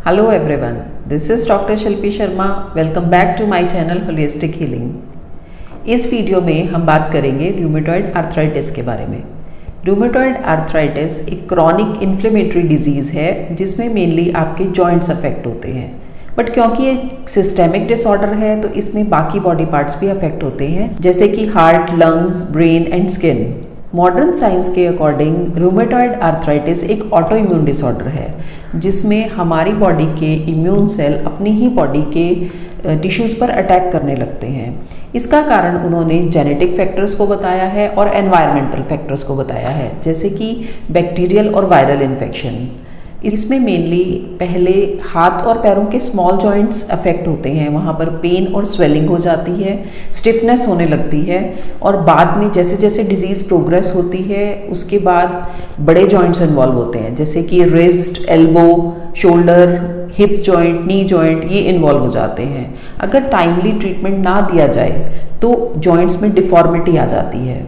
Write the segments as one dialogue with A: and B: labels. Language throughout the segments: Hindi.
A: Hello everyone, this is Dr. Shilpi Sharma. Welcome back to my channel Holistic Healing. इस वीडियो में हम बात करेंगे रूमेटॉइड आर्थराइटिस के बारे में। रूमेटॉइड आर्थराइटिस एक क्रॉनिक इन्फ्लेमेटरी डिजीज़ है जिसमें मेनली आपके जॉइंट्स अफेक्ट होते हैं, बट क्योंकि ये सिस्टेमिक डिसऑर्डर है तो इसमें बाकी बॉडी पार्ट्स भी अफेक्ट होते हैं, जैसे कि heart, lungs, brain and skin. Modern science के अकॉर्डिंग रूमेटॉइड आर्थराइटिस एक ऑटो इम्यून डिसऑर्डर है जिसमें हमारी बॉडी के इम्यून सेल अपनी ही बॉडी के टिश्यूज़ पर अटैक करने लगते हैं। इसका कारण उन्होंने जेनेटिक फैक्टर्स को बताया है और एनवायरमेंटल फैक्टर्स को बताया है, जैसे कि बैक्टीरियल और वायरल इन्फेक्शन। इसमें मेनली पहले हाथ और पैरों के स्मॉल जॉइंट्स अफेक्ट होते हैं, वहाँ पर पेन और स्वेलिंग हो जाती है, स्टिफनेस होने लगती है, और बाद में जैसे जैसे डिजीज़ प्रोग्रेस होती है उसके बाद बड़े जॉइंट्स इन्वॉल्व होते हैं, जैसे कि wrist, elbow, shoulder, hip joint, knee joint, ये इन्वॉल्व हो जाते हैं। अगर टाइमली ट्रीटमेंट ना दिया जाए तो जॉइंट्स में डिफॉर्मिटी आ जाती है।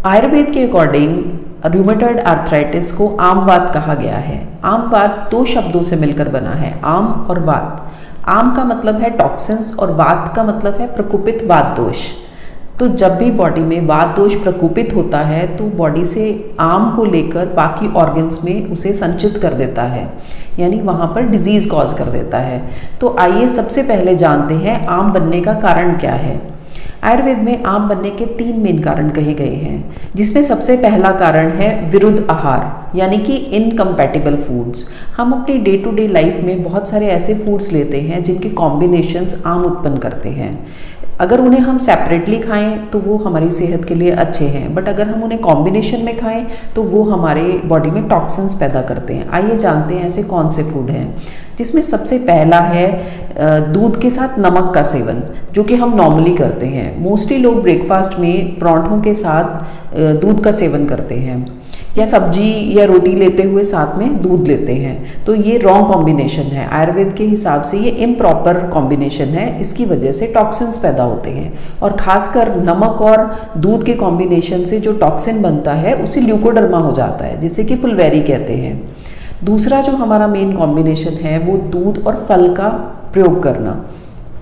A: आयुर्वेद के अकॉर्डिंग रूमेटॉइड आर्थराइटिस को आम वात कहा गया है। आम वात दो शब्दों से मिलकर बना है, आम और वात। आम का मतलब है टॉक्सिन्स और वात का मतलब है प्रकोपित वात दोष। तो जब भी बॉडी में वात दोष प्रकोपित होता है तो बॉडी से आम को लेकर बाकी ऑर्गन्स में उसे संचित कर देता है, यानी वहाँ पर डिजीज़ कॉज कर देता है। तो आइए सबसे पहले जानते हैं आम बनने का कारण क्या है। आयुर्वेद में आम बनने के 3 मेन कारण कहे गए हैं, जिसमें सबसे पहला कारण है विरुद्ध आहार, यानी कि इनकम्पैटिबल फूड्स। हम अपनी डे टू डे लाइफ में बहुत सारे ऐसे फूड्स लेते हैं जिनके कॉम्बिनेशंस आम उत्पन्न करते हैं। अगर उन्हें हम सेपरेटली खाएं तो वो हमारी सेहत के लिए अच्छे हैं, बट अगर हम उन्हें कॉम्बिनेशन में खाएं तो वो हमारे बॉडी में टॉक्सिन्स पैदा करते हैं। आइए जानते हैं ऐसे कौन से फूड हैं, जिसमें सबसे पहला है दूध के साथ नमक का सेवन, जो कि हम नॉर्मली करते हैं। मोस्टली लोग ब्रेकफास्ट में पराठों के साथ दूध का सेवन करते हैं, या सब्जी या रोटी लेते हुए साथ में दूध लेते हैं। तो ये रॉन्ग कॉम्बिनेशन है। आयुर्वेद के हिसाब से ये इम्प्रॉपर कॉम्बिनेशन है, इसकी वजह से टॉक्सिन्स पैदा होते हैं, और खासकर नमक और दूध के कॉम्बिनेशन से जो टॉक्सिन बनता है उसे ल्यूकोडर्मा हो जाता है, जिसे कि फुलवेरी कहते हैं। दूसरा जो हमारा मेन कॉम्बिनेशन है वो दूध और फल का प्रयोग करना,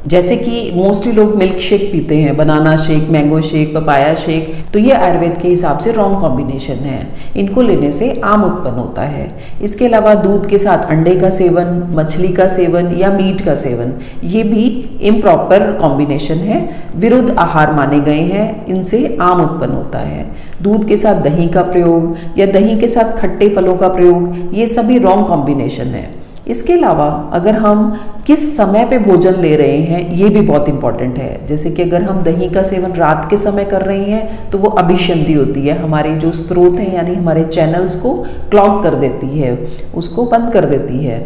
A: जैसे कि मोस्टली लोग मिल्क शेक पीते हैं, banana shake, mango shake, papaya shake. तो ये आयुर्वेद के हिसाब से रॉन्ग कॉम्बिनेशन है, इनको लेने से आम उत्पन्न होता है। इसके अलावा दूध के साथ अंडे का सेवन, मछली का सेवन या मीट का सेवन, ये भी इम्प्रॉपर कॉम्बिनेशन है, विरुद्ध आहार माने गए हैं, इनसे आम उत्पन्न होता है। दूध के साथ दही का प्रयोग या दही के साथ खट्टे फलों का प्रयोग, ये सभी रॉन्ग कॉम्बिनेशन है। इसके अलावा अगर हम किस समय पे भोजन ले रहे हैं ये भी बहुत इंपॉर्टेंट है, जैसे कि अगर हम दही का सेवन रात के समय कर रहे हैं तो वो अभिसंधि होती है, हमारे जो स्रोत हैं यानी हमारे चैनल्स को क्लॉग कर देती है, उसको बंद कर देती है।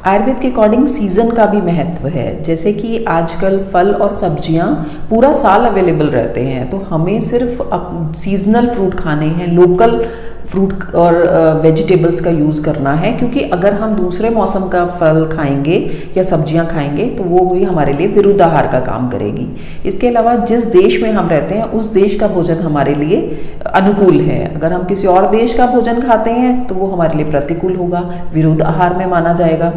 A: आयुर्वेद के अकॉर्डिंग सीज़न का भी महत्व है, जैसे कि आजकल फल और सब्जियां पूरा साल अवेलेबल रहते हैं, तो हमें सिर्फ सीजनल फ्रूट खाने हैं, लोकल फ्रूट और वेजिटेबल्स का यूज़ करना है, क्योंकि अगर हम दूसरे मौसम का फल खाएंगे या सब्जियां खाएंगे तो वो भी हमारे लिए विरुद्ध आहार का काम करेगी। इसके अलावा जिस देश में हम रहते हैं उस देश का भोजन हमारे लिए अनुकूल है, अगर हम किसी और देश का भोजन खाते हैं तो वो हमारे लिए प्रतिकूल होगा, विरुद्ध आहार में माना जाएगा।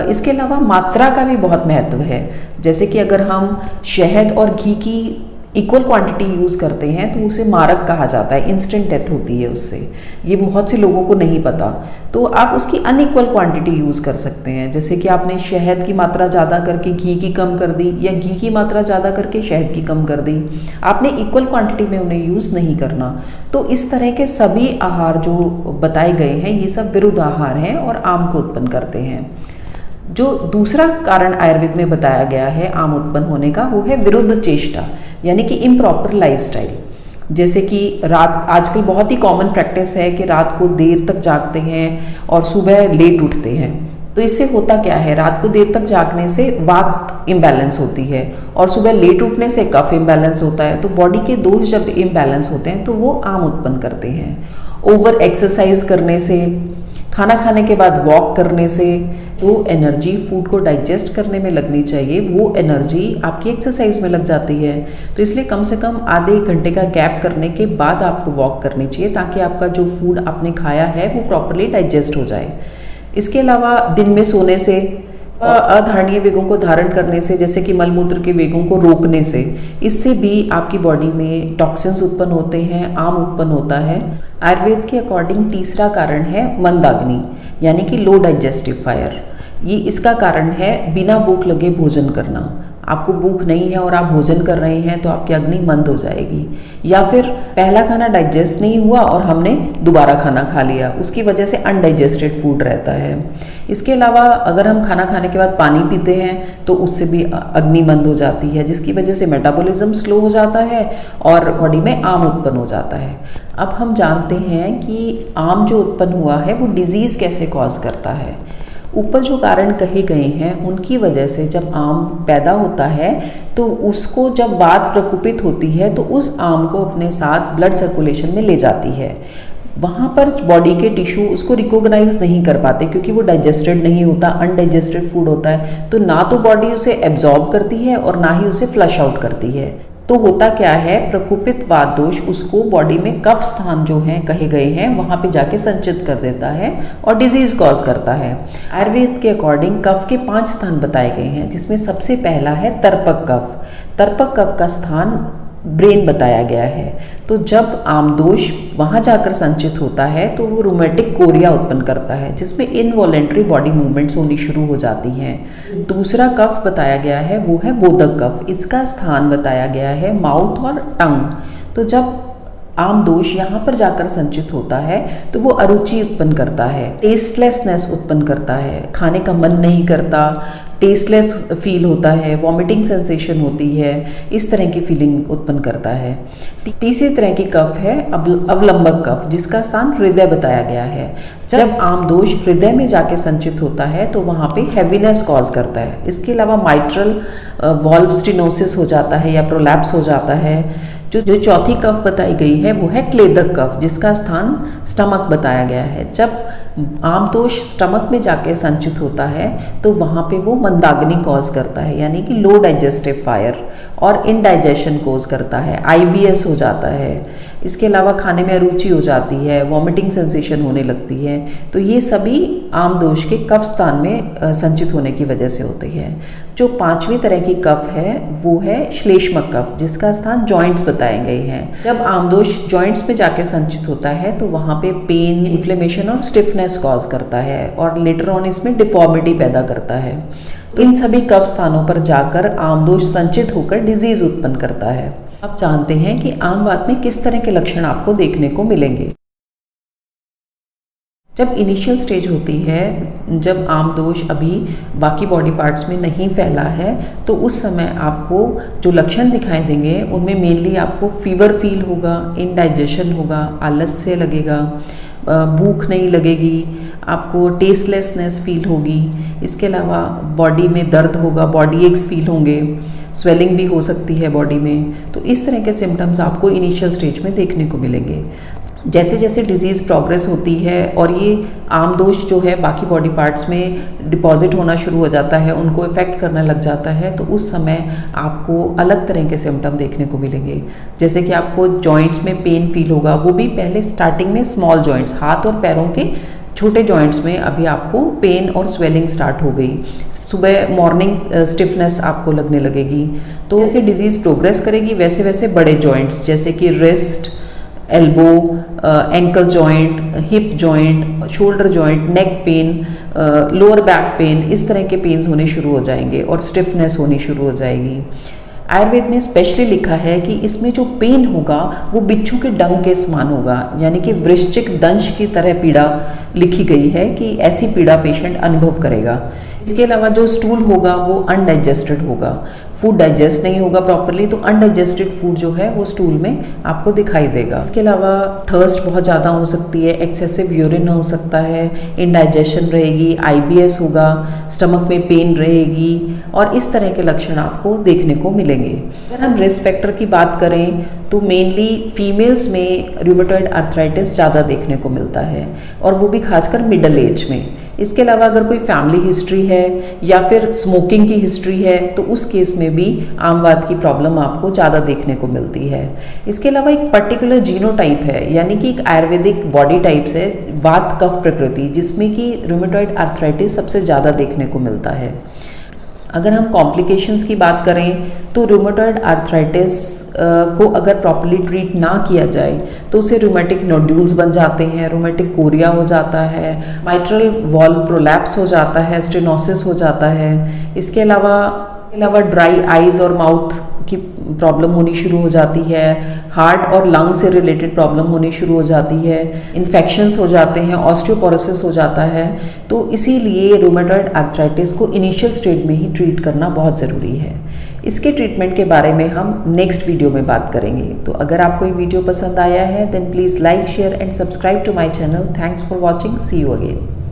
A: इसके अलावा मात्रा का भी बहुत महत्व है, जैसे कि अगर हम शहद और घी की इक्वल क्वांटिटी यूज़ करते हैं तो उसे मारक कहा जाता है, इंस्टेंट डेथ होती है उससे, ये बहुत से लोगों को नहीं पता। तो आप उसकी अनइक्वल क्वांटिटी यूज़ कर सकते हैं, जैसे कि आपने शहद की मात्रा ज़्यादा करके घी की कम कर दी, या घी की मात्रा ज़्यादा करके शहद की कम कर दी, आपने इक्वल क्वांटिटी में उन्हें यूज़ नहीं करना। तो इस तरह के सभी आहार जो बताए गए हैं ये सब विरुद्ध आहार हैं और आम को उत्पन्न करते हैं। जो दूसरा कारण आयुर्वेद में बताया गया है आम उत्पन्न होने का वो है विरुद्ध चेष्टा, यानी कि इम्प्रॉपर लाइफस्टाइल। जैसे कि रात आजकल बहुत ही कॉमन प्रैक्टिस है कि रात को देर तक जागते हैं और सुबह लेट उठते हैं। तो इससे होता क्या है, रात को देर तक जागने से वात इम्बैलेंस होती है और सुबह लेट उठने से कफ इम्बैलेंस होता है। तो बॉडी के दोष जब इम्बैलेंस होते हैं तो वो आम उत्पन्न करते हैं। ओवर एक्सरसाइज करने से, खाना खाने के बाद वॉक करने से जो एनर्जी फूड को डाइजेस्ट करने में लगनी चाहिए वो एनर्जी आपकी एक्सरसाइज में लग जाती है। तो इसलिए कम से कम आधे एक घंटे का गैप करने के बाद आपको वॉक करनी चाहिए, ताकि आपका जो फूड आपने खाया है वो प्रॉपरली डाइजेस्ट हो जाए। इसके अलावा दिन में सोने से, अधारणीय वेगों को धारण करने से, जैसे कि मलमूत्र के वेगों को रोकने से, इससे भी आपकी बॉडी में टॉक्सिन्स उत्पन्न होते हैं, आम उत्पन्न होता है। आयुर्वेद के अकॉर्डिंग तीसरा कारण है मंदाग्नि, यानी कि लो डाइजेस्टिव फायर। ये इसका कारण है बिना भूख लगे भोजन करना। आपको भूख नहीं है और आप भोजन कर रहे हैं तो आपकी अग्नि मंद हो जाएगी, या फिर पहला खाना डाइजेस्ट नहीं हुआ और हमने दोबारा खाना खा लिया, उसकी वजह से अनडाइजेस्टेड फूड रहता है। इसके अलावा अगर हम खाना खाने के बाद पानी पीते हैं तो उससे भी अग्नि मंद हो जाती है, जिसकी वजह से मेटाबॉलिज्म स्लो हो जाता है और बॉडी में आम उत्पन्न हो जाता है। अब हम जानते हैं कि आम जो उत्पन्न हुआ है वो डिजीज़ कैसे कॉज करता है। ऊपर जो कारण कहे गए हैं उनकी वजह से जब आम पैदा होता है तो उसको जब वात प्रकोपित होती है तो उस आम को अपने साथ ब्लड सर्कुलेशन में ले जाती है। वहाँ पर बॉडी के टिश्यू उसको रिकॉग्नाइज नहीं कर पाते क्योंकि वो डाइजेस्टेड नहीं होता, अनडाइजेस्टेड फूड होता है, तो ना तो बॉडी उसे एब्जॉर्ब करती है और ना ही उसे फ्लश आउट करती है। तो होता क्या है, प्रकोपित वात दोष उसको बॉडी में कफ स्थान जो हैं कहे गए हैं वहाँ पे जाके संचित कर देता है और डिजीज कॉज करता है। आयुर्वेद के अकॉर्डिंग कफ के 5 स्थान बताए गए हैं, जिसमें सबसे पहला है तर्पक कफ। तर्पक कफ का स्थान ब्रेन बताया गया है। तो जब आमदोष वहाँ जाकर संचित होता है तो वो रूमेटिक कोरिया उत्पन्न करता है, जिसमें इनवॉलेंट्री बॉडी मूवमेंट्स होनी शुरू हो जाती हैं। दूसरा कफ बताया गया है वो है बोधक कफ। इसका स्थान बताया गया है माउथ और टंग। तो जब आमदोष यहाँ पर जाकर संचित होता है तो वो अरुचि उत्पन्न करता है, टेस्टलेसनेस उत्पन्न करता है, खाने का मन नहीं करता, टेस्टलेस फील होता है, वॉमिटिंग सेंसेशन होती है, इस तरह की फीलिंग उत्पन्न करता है। तीसरी तरह की कफ है अवलंबक कफ, जिसका स्थान हृदय बताया गया है। जब आमदोष हृदय में जाके संचित होता है तो वहाँ पे हैवीनेस कॉज करता है। इसके अलावा माइट्रल वॉल्व स्टेनोसिस हो जाता है या प्रोलैप्स हो जाता है। जो चौथी कफ बताई गई है वो है क्लेदक कफ, जिसका स्थान स्टमक बताया गया है। जब आमदोष स्टमक में जाके संचित होता है तो वहाँ पे वो मंदाग्नि कॉज करता है, यानी कि लो डाइजेस्टिव फायर, और इनडाइजेशन कॉज करता है, IBS हो जाता है। इसके अलावा खाने में अरुचि हो जाती है, वॉमिटिंग सेंसेशन होने लगती है। तो ये सभी आमदोष के कफ स्थान में संचित होने की वजह से होती है। जो 5वीं तरह की कफ है वो है श्लेष्मक कफ, जिसका स्थान जॉइंट्स बताए गए हैं। जब आमदोष जॉइंट्स में जाके संचित होता है तो वहाँ पे पेन, इन्फ्लेमेशन और स्टिफनेस कॉज करता है और लेटर ऑन इसमें डिफॉर्मिटी पैदा करता है। इन सभी कफ स्थानों पर जाकर आमदोष संचित होकर डिजीज उत्पन्न करता है। अब जानते हैं कि आम वात में किस तरह के लक्षण आपको देखने को मिलेंगे। जब इनिशियल स्टेज होती है, जब आमदोष अभी बाकी बॉडी पार्ट्स में नहीं फैला है, तो उस समय आपको जो लक्षण दिखाई देंगे उनमें मेनली आपको फीवर फील होगा, इनडाइजेशन होगा, आलस्य लगेगा, भूख नहीं लगेगी, आपको टेस्टलेसनेस फील होगी। इसके अलावा बॉडी में दर्द होगा, बॉडी एक्स फील होंगे, स्वेलिंग भी हो सकती है बॉडी में। तो इस तरह के सिम्टम्स आपको इनिशियल स्टेज में देखने को मिलेंगे। जैसे जैसे डिजीज़ प्रोग्रेस होती है और ये आमदोष जो है बाकी बॉडी पार्ट्स में डिपॉजिट होना शुरू हो जाता है, उनको इफ़ेक्ट करने लग जाता है, तो उस समय आपको अलग तरह के सिम्टम देखने को मिलेंगे। जैसे कि आपको जॉइंट्स में पेन फील होगा, वो भी पहले स्टार्टिंग में स्मॉल जॉइंट्स, हाथ और पैरों के छोटे जॉइंट्स में अभी आपको पेन और स्वेलिंग स्टार्ट हो गई। सुबह मॉर्निंग स्टिफनेस आपको लगने लगेगी। तो जैसे डिजीज़ प्रोग्रेस करेगी वैसे वैसे बड़े जॉइंट्स जैसे कि wrist, elbow, ankle joint, hip joint, shoulder joint, neck pain, lower back pain, इस तरह के पेन्स होने शुरू हो जाएंगे और स्टिफनेस होनी शुरू हो जाएगी। आयुर्वेद में स्पेशली लिखा है कि इसमें जो पेन होगा वो बिच्छू के डंक के समान होगा, यानी कि वृश्चिक दंश की तरह पीड़ा लिखी गई है कि ऐसी पीड़ा पेशेंट अनुभव करेगा। इसके अलावा जो स्टूल होगा वो अनडाइजेस्टेड होगा, फूड डाइजेस्ट नहीं होगा प्रॉपरली, तो अनडाइजेस्टेड फूड जो है वो स्टूल में आपको दिखाई देगा। इसके अलावा थर्स्ट बहुत ज़्यादा हो सकती है, एक्सेसिव यूरिन हो सकता है, इनडाइजेशन रहेगी, IBS होगा, स्टमक में पेन रहेगी और इस तरह के लक्षण आपको देखने को मिलेंगे। अगर हम रिस्क फैक्टर की बात करें तो मेनली फीमेल्स में रूमेटॉइड आर्थराइटिस ज़्यादा देखने को मिलता है और वो भी खासकर मिडल एज में। इसके अलावा अगर कोई फैमिली हिस्ट्री है या फिर स्मोकिंग की हिस्ट्री है तो उस केस में भी आम वात की प्रॉब्लम आपको ज़्यादा देखने को मिलती है। इसके अलावा एक पर्टिकुलर जीनोटाइप है, यानी कि एक आयुर्वेदिक बॉडी टाइप है वात कफ प्रकृति, जिसमें कि रूमेटॉइड आर्थराइटिस सबसे ज़्यादा देखने को मिलता है। अगर हम कॉम्प्लिकेशंस की बात करें तो रूमेटॉइड आर्थराइटिस को अगर प्रॉपर्ली ट्रीट ना किया जाए तो उसे रूमेटिक नोड्यूल्स बन जाते हैं, रूमेटिक कोरिया हो जाता है, माइट्रल वॉल्व प्रोलैप्स हो जाता है, स्टेनोसिस हो जाता है। इसके अलावा ड्राई आइज और माउथ की प्रॉब्लम होनी शुरू हो जाती है, हार्ट और लंग से रिलेटेड प्रॉब्लम होनी शुरू हो जाती है, इन्फेक्शंस हो जाते हैं, ऑस्टियोपोरोसिस हो जाता है। तो इसीलिए रूमेटॉइड आर्थराइटिस को इनिशियल स्टेज में ही ट्रीट करना बहुत ज़रूरी है। इसके ट्रीटमेंट के बारे में हम नेक्स्ट वीडियो में बात करेंगे। तो अगर आपको ये वीडियो पसंद आया है then please like share and subscribe to my channel. Thanks for watching, see you again.